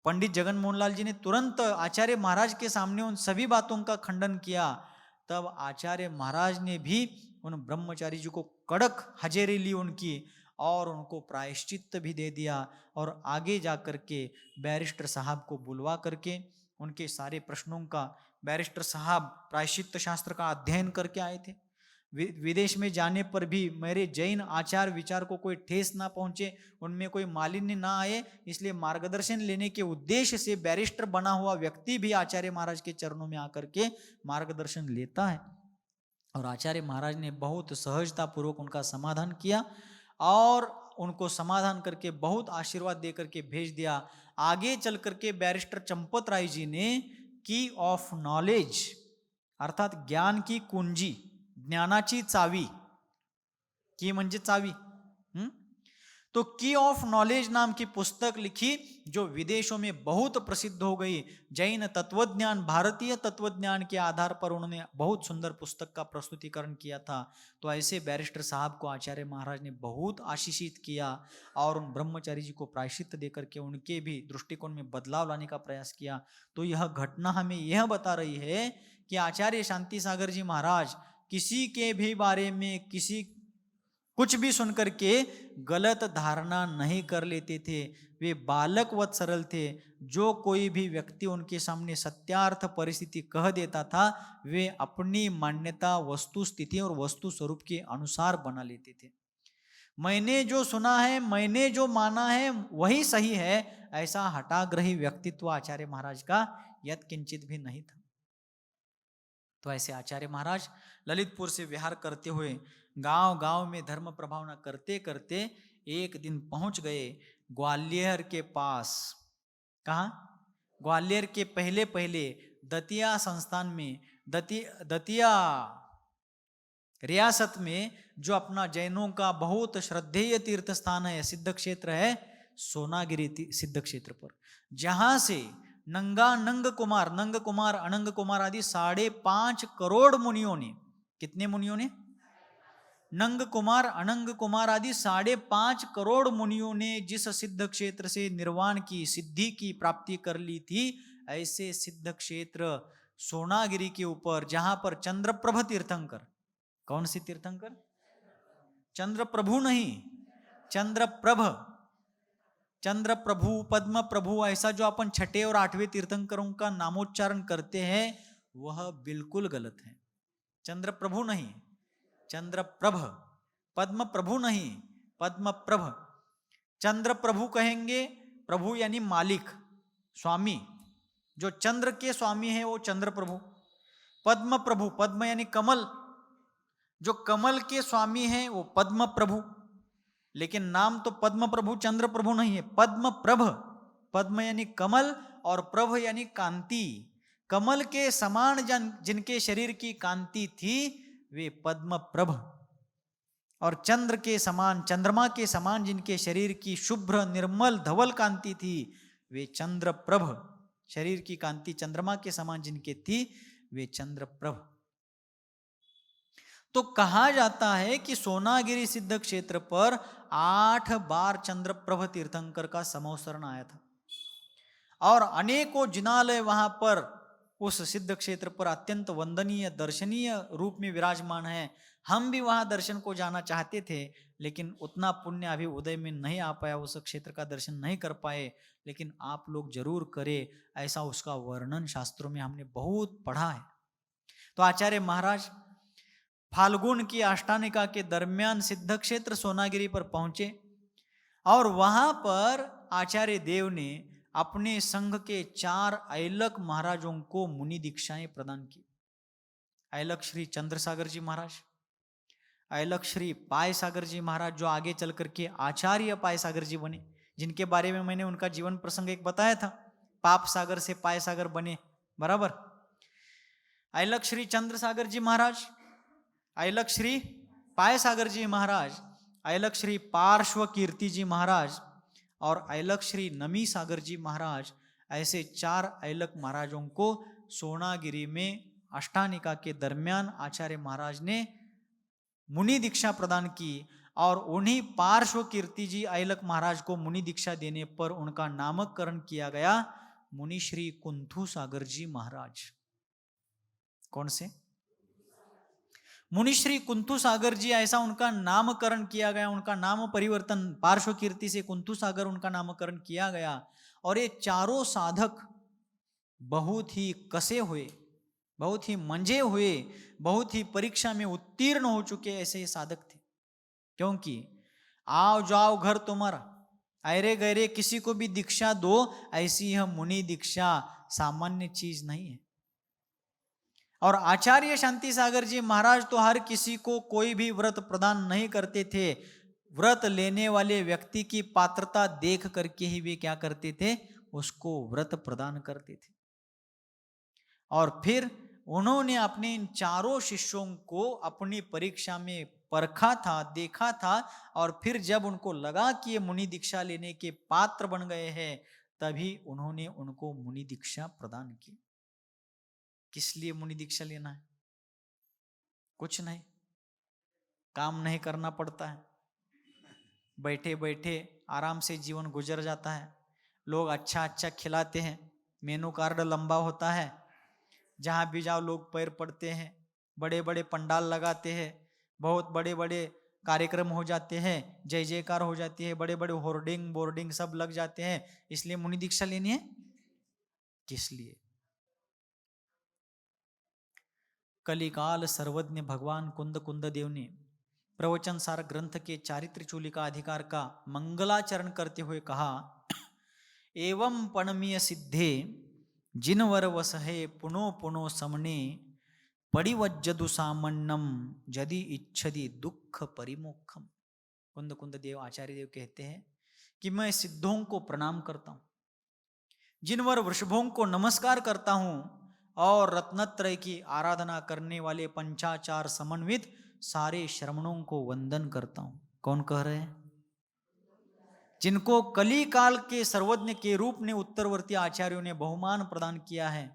पंडित जगन मोहनलाल जी ने तुरंत आचार्य महाराज के सामने उन सभी बातों का खंडन किया। तब आचार्य महाराज ने भी उन ब्रह्मचारी जी को कड़क हजेरी ली उनकी, और उनको प्रायश्चित भी दे दिया, और आगे जाकर के बैरिस्टर साहब को बुलवा करके उनके सारे प्रश्नों का, बैरिस्टर साहब प्रायश्चित शास्त्र का अध्ययन करके आए थे। विदेश में जाने पर भी मेरे जैन आचार विचार को कोई ठेस ना पहुंचे, उनमें कोई मालिन्य ना आए, इसलिए मार्गदर्शन लेने के उद्देश्य से बैरिस्टर बना हुआ व्यक्ति भी आचार्य महाराज के चरणों में आकर के मार्गदर्शन लेता है। और आचार्य महाराज ने बहुत सहजता पूर्वक उनका समाधान किया, और उनको समाधान करके बहुत आशीर्वाद दे करके भेज दिया। आगे चल करके बैरिस्टर चंपत राय जी ने की ऑफ नॉलेज अर्थात ज्ञान की कुंजी, ज्ञानाची चावी, की म्हणजे चावी, तो की ऑफ नॉलेज नाम की पुस्तक लिखी जो विदेशों में बहुत प्रसिद्ध हो गई। जैन तत्वज्ञान, भारतीय तत्वज्ञान के आधार पर उन्होंने बहुत सुंदर पुस्तक का प्रस्तुतिकरण किया था। तो ऐसे बैरिस्टर साहब को आचार्य महाराज ने बहुत आशीषित किया और उन ब्रह्मचारी जी को प्रायश्चित देकर के उनके भी दृष्टिकोण में बदलाव लाने का प्रयास किया। तो यह घटना हमें यह बता रही है कि आचार्य शांति सागर जी महाराज किसी के भी बारे में किसी कुछ भी सुनकर के गलत धारणा नहीं कर लेते थे। वे बालकवत सरल थे। जो कोई भी व्यक्ति उनके सामने सत्यार्थ परिस्थिति कह देता था, वे अपनी मान्यता वस्तु स्थिति और वस्तु स्वरूप के अनुसार बना लेते थे। मैंने जो सुना है, मैंने जो माना है वही सही है, ऐसा हठाग्रही व्यक्तित्व आचार्य महाराज का यत्किंचित भी नहीं था। तो ऐसे आचार्य महाराज ललितपुर से विहार करते हुए गांव गांव में धर्म प्रभावना करते करते एक दिन पहुंच गए ग्वालियर के पास। कहाँ? ग्वालियर के पहले पहले दतिया संस्थान में, दतिया रियासत में जो अपना जैनों का बहुत श्रद्धेय तीर्थ स्थान है, सिद्ध क्षेत्र है सोनागिरी सिद्ध क्षेत्र पर, जहां से नंग कुमार अनंग कुमार आदि 5.5 करोड़ मुनियों ने, कितने मुनियों ने? नंग कुमार अनंग कुमार आदि 5.5 करोड़ मुनियों ने जिस सिद्ध क्षेत्र से निर्वाण की सिद्धि की प्राप्ति कर ली थी, ऐसे सिद्ध क्षेत्र सोनागिरी के ऊपर जहां पर चंद्रप्रभ तीर्थंकर, कौन सी तीर्थंकर? चंद्रप्रभु नहीं, चंद्रप्रभ, चंद्रप्रभु, पद्म प्रभु, ऐसा जो अपन 6ठे और 8वें तीर्थंकरों का नामोच्चारण करते हैं वह बिल्कुल गलत है। चंद्रप्रभु नहीं, चंद्रप्रभ, पद्म प्रभु नहीं, पद्म प्रभ। चंद्र प्रभु कहेंगे, प्रभु यानी मालिक, स्वामी, जो चंद्र के स्वामी है वो चंद्र प्रभु। पद्म प्रभु, पद्म यानी कमल, जो कमल के स्वामी है वो पद्म प्रभु। लेकिन नाम तो पद्म प्रभु चंद्र प्रभु नहीं है, पद्म प्रभ। पद्म यानी कमल और प्रभ यानी कांति। कमल के समान जिनके शरीर की कांति थी वे पद्म प्रभ, और चंद्र के समान, चंद्रमा के समान जिनके शरीर की शुभ्र निर्मल धवल कांति थी वे चंद्र प्रभ। शरीर की कांति चंद्रमा के समान जिनके थी वे चंद्र प्रभ। तो कहा जाता है कि सोनागिरी सिद्ध क्षेत्र पर 8 बार चंद्रप्रभ तीर्थंकर का समवसरण आया था और अनेकों जिनालय वहां पर उस सिद्ध क्षेत्र पर अत्यंत वंदनीय दर्शनीय रूप में विराजमान है। हम भी वहां दर्शन को जाना चाहते थे, लेकिन उतना पुण्य अभी उदय में नहीं आ पाया, उस क्षेत्र का दर्शन नहीं कर पाए। लेकिन आप लोग जरूर करें, ऐसा उसका वर्णन शास्त्रों में हमने बहुत पढ़ा है। तो आचार्य महाराज फाल्गुन की अष्टानिका के दरमियान सिद्ध क्षेत्र सोनागिरी पर पहुंचे और वहां पर आचार्य देव ने अपने संघ के 4 ऐलक महाराजों को मुनि दीक्षाएं प्रदान की। ऐलक श्री चंद्रसागर जी महाराज, ऐलक श्री पाय सागर जी महाराज, जो आगे चल करके आचार्य पाय सागर जी बने, जिनके बारे में मैंने उनका जीवन प्रसंग एक बताया था, पाप सागर से पाय सागर बने, बराबर। ऐलक श्री चंद्रसागर जी महाराज, ऐलक श्री पाय सागर जी महाराज, ऐलक श्री पार्श्व कीर्ति जी महाराज और ऐलक श्री नमी सागर जी महाराज, ऐसे 4 ऐलक महाराजों को सोनागिरी में अष्टानिका के दरमियान आचार्य महाराज ने मुनि दीक्षा प्रदान की। और उन्हीं पार्श्व कीर्ति जी ऐलक महाराज को मुनि दीक्षा देने पर उनका नामकरण किया गया मुनि श्री कुंथु सागर जी महाराज। कौन से? मुनि श्री कुंथु सागर जी, ऐसा उनका नामकरण किया गया, उनका नाम परिवर्तन पार्श्व कीर्ति से कुंथु सागर उनका नामकरण किया गया। और ये चारों साधक बहुत ही कसे हुए, बहुत ही मंजे हुए, बहुत ही परीक्षा में उत्तीर्ण हो चुके ऐसे साधक थे। क्योंकि आओ जाओ घर तुम्हारा, अरे गहरे किसी को भी दीक्षा दो, ऐसी यह मुनि दीक्षा सामान्य चीज नहीं है। और आचार्य शांति सागर जी महाराज तो हर किसी को कोई भी व्रत प्रदान नहीं करते थे, व्रत लेने वाले व्यक्ति की पात्रता देख करके ही वे क्या करते थे, उसको व्रत प्रदान करते थे। और फिर उन्होंने अपने इन चारों शिष्यों को अपनी परीक्षा में परखा था, देखा था, और फिर जब उनको लगा कि ये मुनि दीक्षा लेने के पात्र बन गए हैं, तभी उन्होंने उनको मुनि दीक्षा प्रदान की। किस लिए मुनि दीक्षा लेना है? कुछ नहीं, काम नहीं करना पड़ता है, बैठे बैठे आराम से जीवन गुजर जाता है। लोग अच्छा अच्छा खिलाते हैं, मेनू कार्ड लंबा होता है, जहाँ भी जाओ लोग पैर पड़ते हैं, बड़े बड़े पंडाल लगाते हैं, बहुत बड़े बड़े कार्यक्रम हो जाते हैं, जय जयकार हो जाती है, बड़े बड़े होर्डिंग बोर्डिंग सब लग जाते हैं। इसलिए मुनि दीक्षा लेनी है। किस लिए? कलिकाल सर्वज्ञ भगवान कुंद कुंद देव ने प्रवचन सार ग्रंथ के चारित्र चूलिका अधिकार का मंगलाचरण करते हुए कहा, एवं पणमीय सिद्धे जिनवर वसहे पुनो पुनो समने परिवज्जदु सामन्नम यदि इच्छति दुख परिमोक्षम। कुंद कुंद देव आचार्य देव कहते हैं कि मैं सिद्धों को प्रणाम करता हूं, जिनवर वृषभों को नमस्कार करता हूं, और रत्नत्रय की आराधना करने वाले पंचाचार समन्वित सारे श्रमणों को वंदन करता हूं। कौन कह रहे हैं? जिनको कली काल के सर्वज्ञ के रूप में उत्तरवर्ती आचार्यों ने बहुमान प्रदान किया है।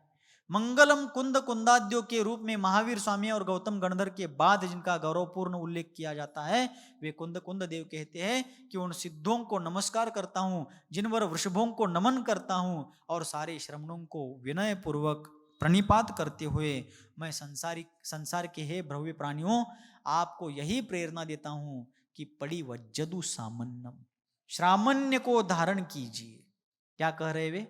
मंगलम कुंद कुंदाद्यो के रूप में महावीर स्वामी और गौतम गणधर के बाद जिनका गौरवपूर्ण उल्लेख किया जाता है, वे कुंद कुंद देव कहते हैं कि उन सिद्धों को नमस्कार करता हूं, जिनवर वृषभों को नमन करता हूं, और सारे श्रमणों को विनय पूर्वक प्रणिपात करते हुए मैं संसार के हे भव्य प्राणियों, आपको यही प्रेरणा देता हूं कि पड़ी वज्जदु सामन्नम, श्रामण्य को धारण कीजिए। क्या कह रहे वे?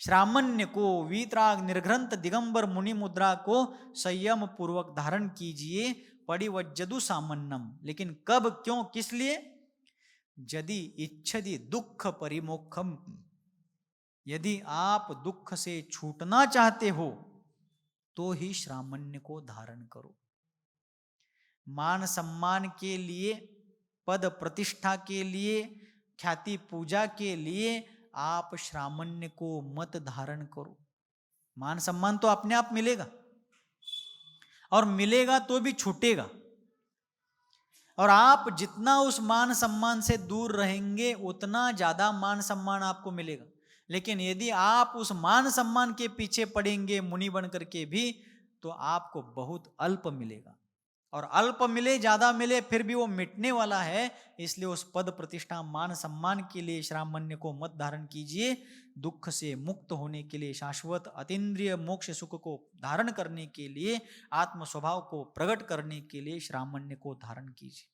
श्रामण्य को, वीतराग निर्घ्रंथ दिगंबर मुनि मुद्रा को संयम पूर्वक धारण कीजिए। परिवज्जदु सामन्नम, लेकिन कब, क्यों, किस लिए? यदि इच्छति दुख परिमोक्षम, यदि आप दुख से छूटना चाहते हो तो ही श्रामण्य को धारण करो। मान सम्मान के लिए, पद प्रतिष्ठा के लिए, ख्याति पूजा के लिए आप श्रामण्य को मत धारण करो। मान सम्मान तो अपने आप मिलेगा, और मिलेगा तो भी छूटेगा, और आप जितना उस मान सम्मान से दूर रहेंगे उतना ज्यादा मान सम्मान आपको मिलेगा। लेकिन यदि आप उस मान सम्मान के पीछे पड़ेंगे मुनि बन करके भी, तो आपको बहुत अल्प मिलेगा, और अल्प मिले ज्यादा मिले फिर भी वो मिटने वाला है। इसलिए उस पद प्रतिष्ठा मान सम्मान के लिए श्रामण्य को मत धारण कीजिए। दुख से मुक्त होने के लिए, शाश्वत अतीन्द्रिय मोक्ष सुख को धारण करने के लिए, आत्म स्वभाव को प्रकट करने के लिए श्रामण्य को धारण कीजिए।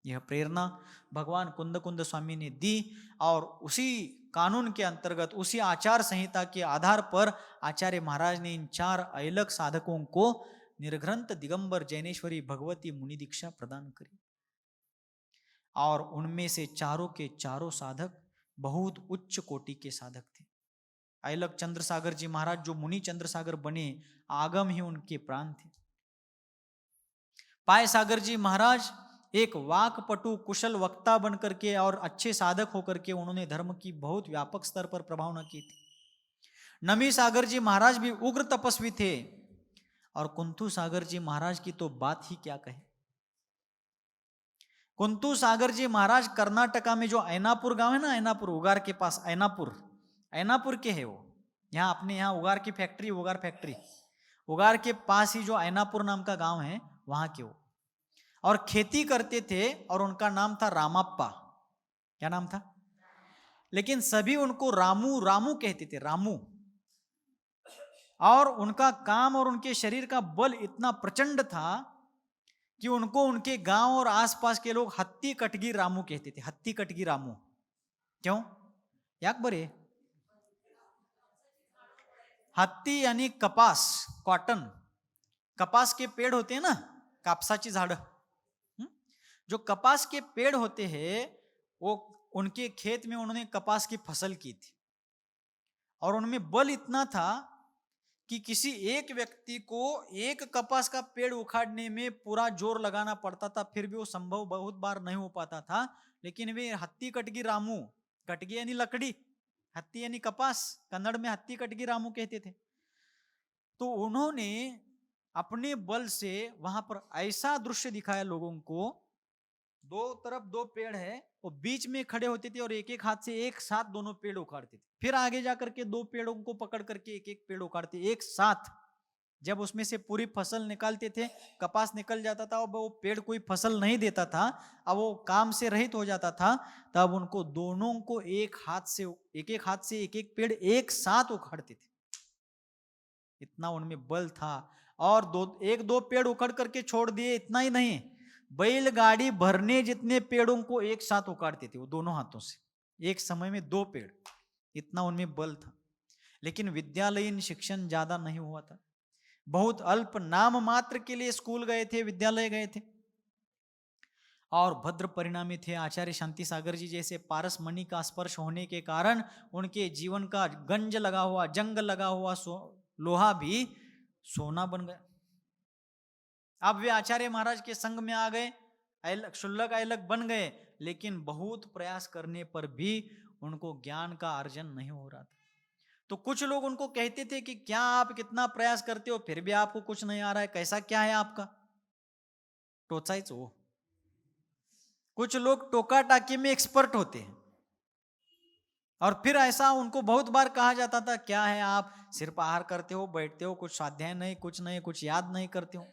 यह प्रेरणा भगवान कुंद कुंद स्वामी ने दी, और उसी कानून के अंतर्गत, उसी आचार संहिता के आधार पर आचार्य महाराज ने इन 4 अयलक साधकों को निर्घ्रंथ दिगंबर जैनेश्वरी भगवती मुनि दीक्षा प्रदान करी। और उनमें से चारों के चारों साधक बहुत उच्च कोटि के साधक थे। अयलक चंद्रसागर जी महाराज जो मुनि चंद्रसागर बने, आगम ही उनके प्राण थे। पाय सागर जी महाराज एक वाकपटु कुशल वक्ता बन करके और अच्छे साधक होकर के उन्होंने धर्म की बहुत व्यापक स्तर पर प्रभावना की थी। नमी सागर जी महाराज भी उग्र तपस्वी थे, और कुंतु सागर जी महाराज की तो बात ही क्या कहे। कुंतु सागर जी महाराज कर्नाटका में जो ऐनापुर गांव है ना, ऐनापुर उगार के पास, ऐनापुर के है वो, यहाँ अपने यहाँ उगार की फैक्ट्री, उगार फैक्ट्री, उगार के पास ही जो ऐनापुर नाम का गांव है वहां के वो, और खेती करते थे, और उनका नाम था रामाप्पा। क्या नाम था? लेकिन सभी उनको रामू रामू कहते थे, रामू। और उनका काम और उनके शरीर का बल इतना प्रचंड था कि उनको उनके गांव और आसपास के लोग हत्ती कटगी रामू कहते थे। हत्ती कटगी रामू क्यों? याक बरे, हत्ती यानी कपास, कॉटन, कपास के पेड़ होते हैं ना, कापसाची झाड़, जो कपास के पेड़ होते हैं, वो उनके खेत में उन्होंने कपास की फसल की थी, और उनमें बल इतना था कि किसी एक व्यक्ति को एक कपास का पेड़ उखाड़ने में पूरा जोर लगाना पड़ता था, फिर भी वो संभव बहुत बार नहीं हो पाता था। लेकिन वे हत्ती कटगी रामू, कटगी यानी लकड़ी, हत्ती यानी कपास, कन्नड़ में हत्ती कटगी रामू कहते थे। तो उन्होंने अपने बल से वहां पर ऐसा दृश्य दिखाया लोगों को, दो तरफ दो पेड़ है, वो बीच में खड़े होते थे और एक एक हाथ से एक साथ दोनों पेड़ उखाड़ते थे। फिर आगे जाकर के दो पेड़ों को पकड़ करके एक एक पेड़ उखाड़ते एक साथ। जब उसमें से पूरी फसल निकालते थे, कपास निकल जाता था, अब वो पेड़ कोई फसल नहीं देता था, अब वो काम से रहित हो जाता था, तब उनको दोनों को एक हाथ से एक एक पेड़ एक साथ उखाड़ते थे। इतना उनमें बल था। और एक दो पेड़ उखड़ करके छोड़ दिए, इतना ही नहीं, बैलगाड़ी भरने जितने पेड़ों को एक साथ उखाड़ते थे वो दोनों हाथों से, एक समय में दो पेड़, इतना उनमें बल था। लेकिन विद्यालयीन शिक्षण ज्यादा नहीं हुआ था, बहुत अल्प नाम मात्र के लिए स्कूल गए थे, विद्यालय गए थे, और भद्र परिणामी थे। आचार्य शांति सागर जी जैसे पारस मणि का स्पर्श होने के कारण उनके जीवन का गंज लगा हुआ, जंग लगा हुआ लोहा भी सोना बन गया। अब वे आचार्य महाराज के संग में आ गए, क्षुल्लक ऐलक बन गए, लेकिन बहुत प्रयास करने पर भी उनको ज्ञान का अर्जन नहीं हो रहा था। तो कुछ लोग उनको कहते थे कि क्या आप कितना प्रयास करते हो फिर भी आपको कुछ नहीं आ रहा है, कैसा क्या है आपका? टोचाईच हो। कुछ लोग टोका टाकी में एक्सपर्ट होते हैं, और फिर ऐसा उनको बहुत बार कहा जाता था, क्या है आप सिर्फ आहार करते हो, बैठते हो, कुछ स्वाध्याय नहीं, कुछ याद नहीं करते हो।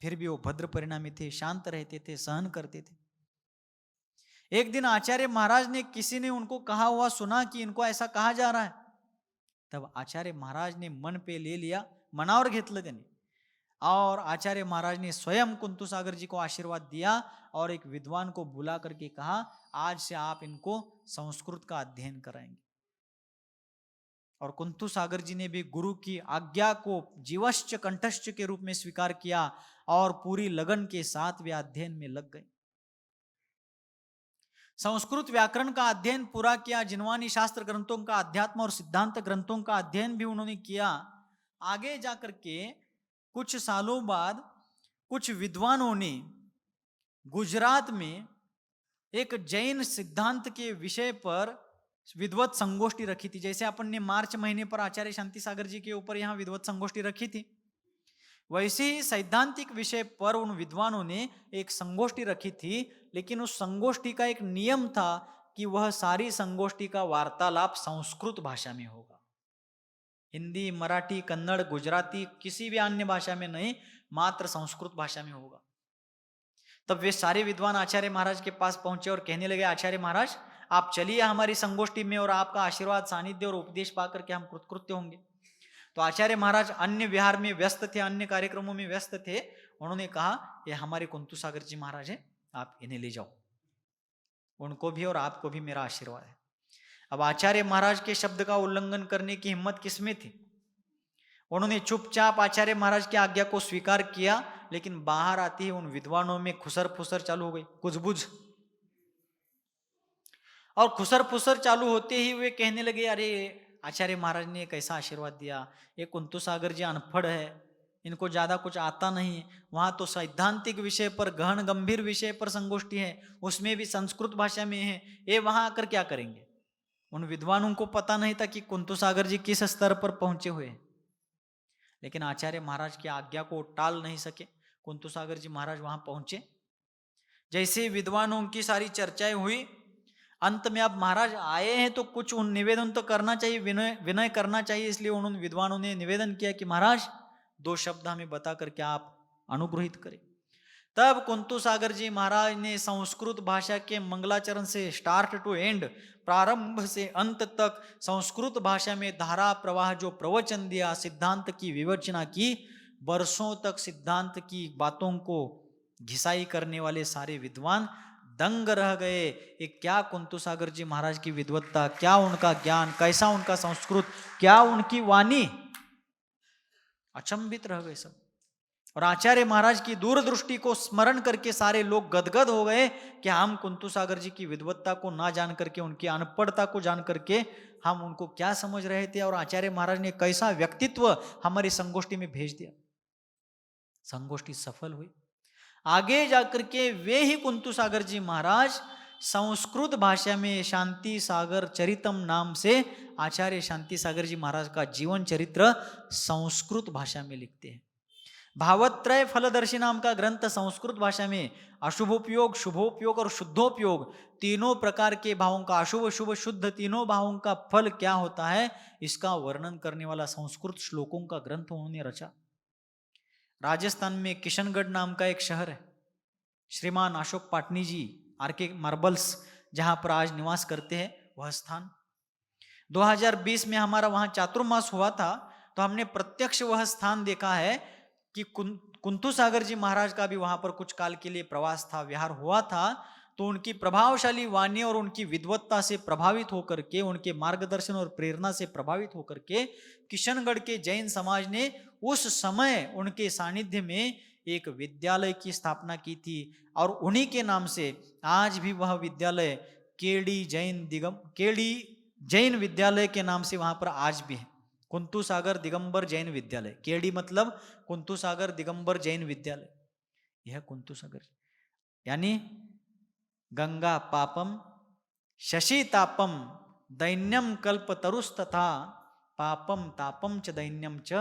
फिर भी वो भद्र परिणामी थे, शांत रहते थे, सहन करते थे। एक दिन आचार्य महाराज ने, किसी ने उनको कहा हुआ सुना कि इनको ऐसा कहा जा रहा है, तब आचार्य महाराज ने मन पे ले लिया, मनावर घेतलं त्यांनी, और आचार्य महाराज ने स्वयं कुंतु सागर जी को आशीर्वाद दिया और एक विद्वान को बुला करके कहा, आज से आप इनको संस्कृत का अध्ययन कराएंगे। और कुंतु सागर जी ने भी गुरु की आज्ञा को जीवश्च कंठश्च के रूप में स्वीकार किया और पूरी लगन के साथ वे अध्ययन में लग गए। संस्कृत व्याकरण का अध्ययन पूरा किया, जिनवानी शास्त्र ग्रंथों का, अध्यात्म और सिद्धांत ग्रंथों का अध्ययन भी उन्होंने किया। आगे जाकर के कुछ सालों बाद कुछ विद्वानों ने गुजरात में एक जैन सिद्धांत के विषय पर विद्वत संगोष्ठी रखी थी। जैसे अपन ने मार्च महीने पर आचार्य शांति सागर जी के ऊपर यहाँ विद्वत संगोष्ठी रखी थी, वैसे ही सैद्धांतिक विषय पर उन विद्वानों ने एक संगोष्ठी रखी थी। लेकिन उस संगोष्ठी का एक नियम था कि वह सारी संगोष्ठी का वार्तालाप संस्कृत भाषा में होगा, हिंदी, मराठी, कन्नड़, गुजराती, किसी भी अन्य भाषा में नहीं, मात्र संस्कृत भाषा में होगा। तब वे सारे विद्वान आचार्य महाराज के पास पहुंचे और कहने लगे, आचार्य महाराज आप चलिए हमारी संगोष्ठी में, और आपका आशीर्वाद, सानिध्य और उपदेश पाकर के हम कृतकृत्य होंगे। तो आचार्य महाराज अन्य विहार में व्यस्त थे, अन्य कार्यक्रमों में व्यस्त थे। उन्होंने कहा, ये हमारे कुंतु सागर जी महाराज हैं, आप इन्हें ले जाओ, उनको भी और आपको भी मेरा आशीर्वाद है। अब आचार्य महाराज के शब्द का उल्लंघन करने की हिम्मत किसमें थी? उन्होंने चुपचाप आचार्य महाराज की आज्ञा को स्वीकार किया, लेकिन बाहर आती ही उन विद्वानों में खुसर फुसर चालू हो गई, कुछ और खुसर फुसर चालू होते ही वे कहने लगे, अरे आचार्य महाराज ने कैसा आशीर्वाद दिया, ये कुंतु सागर जी अनपढ़ है, इनको ज्यादा कुछ आता नहीं। वहां तो सैद्धांतिक विषय पर, गहन गंभीर विषय पर संगोष्ठी है, उसमें भी संस्कृत भाषा में है, ये वहां आकर क्या करेंगे? उन विद्वानों को पता नहीं था कि कुंतु सागर जी किस स्तर पर पहुंचे हुए हैं। लेकिन आचार्य महाराज की आज्ञा को टाल नहीं सके, कुंतु सागर जी महाराज वहां पहुंचे। जैसे विद्वानों की सारी चर्चाएं हुई, अंत में अब महाराज आए हैं तो कुछ उन निवेदन तो करना चाहिए, विनय करना चाहिए। इसलिए उन विद्वानों ने निवेदन किया कि महाराज 2 शब्द हमें बता करके आप अनुग्रहित करें। तब कुंतु सागर जी महाराज ने संस्कृत भाषा के मंगलाचरण से स्टार्ट टू एंड, प्रारंभ से अंत तक संस्कृत भाषा में धारा प्रवाह जो प्रवचन दिया, सिद्धांत की विवेचना की, वर्षों तक सिद्धांत की बातों को घिसाई करने वाले सारे विद्वान दंग रह गए। ये क्या कुंतु सागर जी महाराज की विद्वत्ता, क्या उनका ज्ञान, कैसा उनका संस्कृत, क्या उनकी वाणी, अचंभित रह गए सब। और आचार्य महाराज की दूरदृष्टि को स्मरण करके सारे लोग गदगद हो गए कि हम कुंतु सागर जी की विद्वत्ता को ना जान करके, उनकी अनपढ़ता को जान करके हम उनको क्या समझ रहे थे, और आचार्य महाराज ने कैसा व्यक्तित्व हमारी संगोष्ठी में भेज दिया। संगोष्ठी सफल हुई। आगे जाकर के वे ही कुंतु सागर जी महाराज संस्कृत भाषा में शांति सागर चरितम नाम से आचार्य शांति सागर जी महाराज का जीवन चरित्र संस्कृत भाषा में लिखते हैं। भावत्रय फलदर्शी नाम का ग्रंथ संस्कृत भाषा में अशुभोपयोग, शुभोपयोग और शुद्धोपयोग तीनों प्रकार के भावों का, अशुभ शुभ शुद्ध तीनों भावों का फल क्या होता है, इसका वर्णन करने वाला संस्कृत श्लोकों का ग्रंथ उन्होंने रचा। राजस्थान में किशनगढ़ नाम का एक शहर है, श्रीमान अशोक पाटनी जी आरके मार्बल्स जहां पर आज निवास करते हैं, वह स्थान 2020 में हमारा वहां चातुर्मास हुआ था, तो हमने प्रत्यक्ष वह स्थान देखा है कि कुंतु सागर जी महाराज का भी वहां पर कुछ काल के लिए प्रवास था, विहार हुआ था। तो उनकी प्रभावशाली वाणी और उनकी विद्वत्ता से प्रभावित होकर के, उनके मार्गदर्शन और प्रेरणा से प्रभावित होकर के किशनगढ़ के जैन समाज ने उस समय उनके सानिध्य में एक विद्यालय की स्थापना की थी, और उन्हीं के नाम से आज भी वह विद्यालय केडी जैन विद्यालय के नाम से वहां पर आज भी है। कुंतु सागर दिगंबर जैन विद्यालय, केडी मतलब कुंतु सागर दिगंबर जैन विद्यालय, यह कुंतु सागर यानी गंगा पापम शशि तापम दैन्यम कल्प तरुस्तथा पापम तापम च दैन्यम च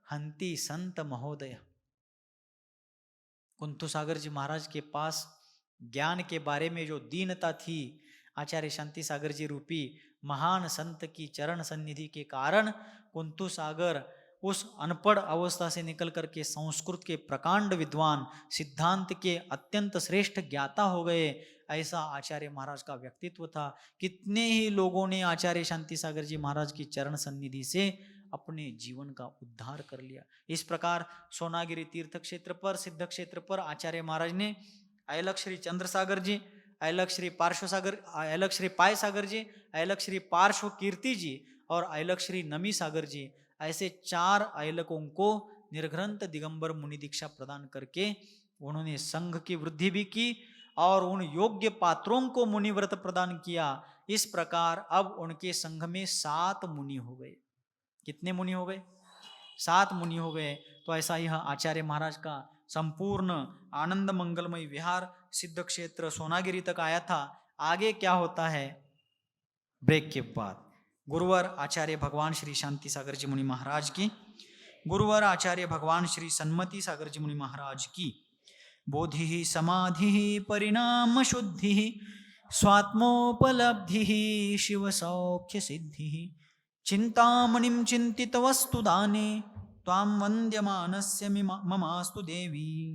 हंति संत महोदय। कुंतु सागर जी महाराज के पास ज्ञान के बारे में जो दीनता थी, आचार्य शांति सागर जी रूपी महान संत की चरण सन्निधि के कारण कुंतु सागर उस अनपढ़ अवस्था से निकल करके संस्कृत के प्रकांड विद्वान, सिद्धांत के अत्यंत श्रेष्ठ ज्ञाता हो गए। ऐसा आचार्य महाराज का व्यक्तित्व था। कितने ही लोगों ने आचार्य शांति सागर जी महाराज की चरण सन्निधि से अपने जीवन का उद्धार कर लिया। इस प्रकार सोनागिरी तीर्थ क्षेत्र पर, सिद्ध क्षेत्र पर आचार्य महाराज ने ऐलक श्री चंद्र सागर जी, ऐलक श्री पार्श्व सागर, ऐलक श्री पाय सागर जी, ऐलक श्री पार्श्व कीर्ति जी और ऐलक श्री नमी सागर जी, ऐसे 4 ऐलकों को निर्ग्रंथ दिगंबर मुनि दीक्षा प्रदान करके उन्होंने संघ की वृद्धि भी की और उन योग्य पात्रों को मुनि व्रत प्रदान किया। इस प्रकार अब उनके संघ में 7 मुनि हो गए। कितने मुनि हो गए? 7 मुनि हो गए। तो ऐसा यह आचार्य महाराज का संपूर्ण आनंद मंगलमय विहार सिद्ध क्षेत्र सोनागिरी तक आया था। आगे क्या होता है ब्रेक के बाद। गुरुवर आचार्य भगवान श्री शांति सागर जी मुनि महाराज की, गुरुवर आचार्य भगवान श्री सन्मति सागर जी मुनि महाराज की। बोधि समाधि परिणाम शुद्धि स्वात्मोपलब्धि शिव सौख्य सिद्धि चिंतामणिं चिंतित वस्तु दाने त्वां वन्द्यमानस्य ममास्तु देवी।